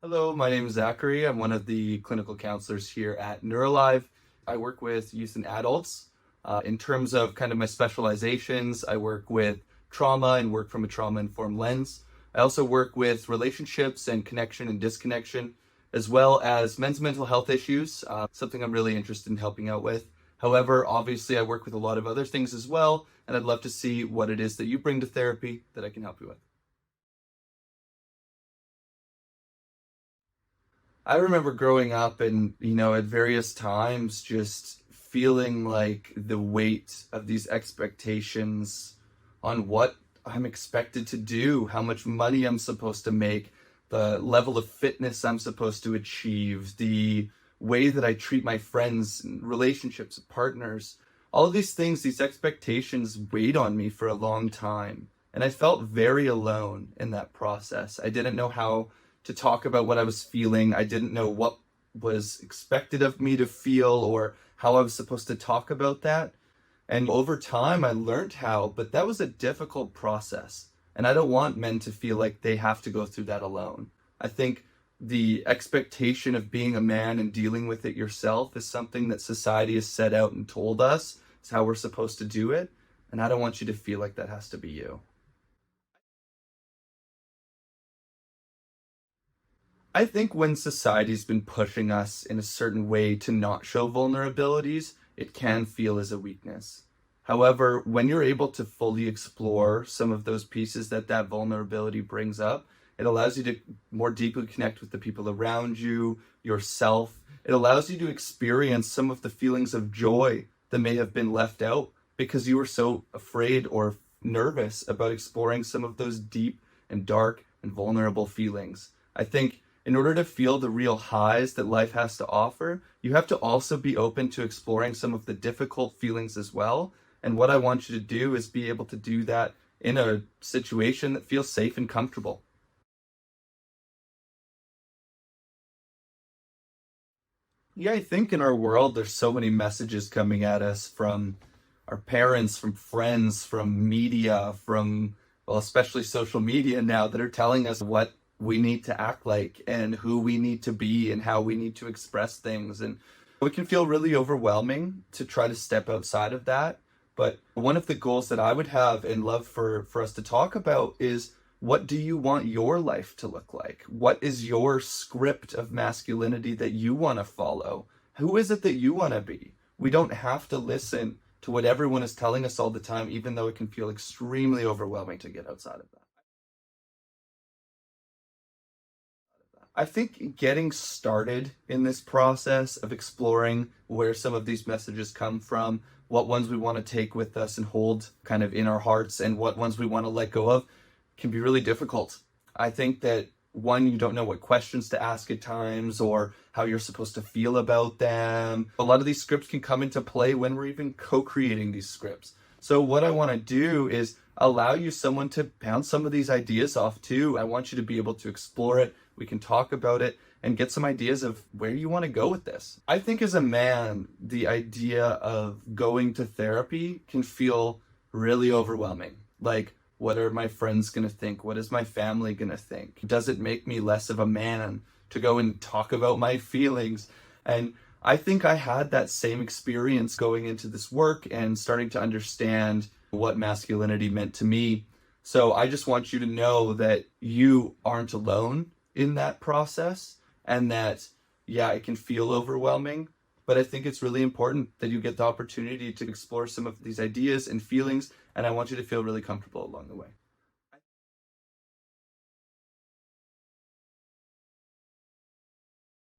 Hello, my name is Zachary. I'm one of the clinical counselors here at NeurAlive. I work with youth and adults. In terms of kind of my specializations, I work with trauma and work from a trauma-informed lens. I also work with relationships and connection and disconnection, as well as men's mental health issues, something I'm really interested in helping out with. However, obviously I work with a lot of other things as well, and I'd love to see what it is that you bring to therapy that I can help you with. I remember growing up and, at various times just feeling like the weight of these expectations on what I'm expected to do, how much money I'm supposed to make, the level of fitness I'm supposed to achieve, the way that I treat my friends, and relationships, partners. All of these things, these expectations weighed on me for a long time. And I felt very alone in that process. I didn't know how to talk about what I was feeling. I didn't know what was expected of me to feel or how I was supposed to talk about that. And over time, I learned how, but that was a difficult process. And I don't want men to feel like they have to go through that alone. I think the expectation of being a man and dealing with it yourself is something that society has set out and told us is how we're supposed to do it. And I don't want you to feel like that has to be you. I think when society's been pushing us in a certain way to not show vulnerabilities, it can feel as a weakness. However, when you're able to fully explore some of those pieces that vulnerability brings up, it allows you to more deeply connect with the people around you, yourself. It allows you to experience some of the feelings of joy that may have been left out because you were so afraid or nervous about exploring some of those deep and dark and vulnerable feelings. I think in order to feel the real highs that life has to offer, you have to also be open to exploring some of the difficult feelings as well. And what I want you to do is be able to do that in a situation that feels safe and comfortable. Yeah, I think in our world, there's so many messages coming at us from our parents, from friends, from media, from, well, especially social media now that are telling us what we need to act like and who we need to be and how we need to express things. And it can feel really overwhelming to try to step outside of that. But one of the goals that I would have and love for us to talk about is what do you want your life to look like? What is your script of masculinity that you want to follow? Who is it that you want to be? We don't have to listen to what everyone is telling us all the time, even though it can feel extremely overwhelming to get outside of that. I think getting started in this process of exploring where some of these messages come from, what ones we want to take with us and hold kind of in our hearts, and what ones we want to let go of can be really difficult. I think that one, you don't know what questions to ask at times or how you're supposed to feel about them. A lot of these scripts can come into play when we're even co-creating these scripts. So what I want to do is allow you someone to bounce some of these ideas off too. I want you to be able to explore it. We can talk about it and get some ideas of where you want to go with this. I think as a man, the idea of going to therapy can feel really overwhelming. Like, what are my friends going to think? What is my family going to think? Does it make me less of a man to go and talk about my feelings? And I think I had that same experience going into this work and starting to understand what masculinity meant to me. So I just want you to know that you aren't alone in that process and that, yeah, it can feel overwhelming. But I think it's really important that you get the opportunity to explore some of these ideas and feelings. And I want you to feel really comfortable along the way.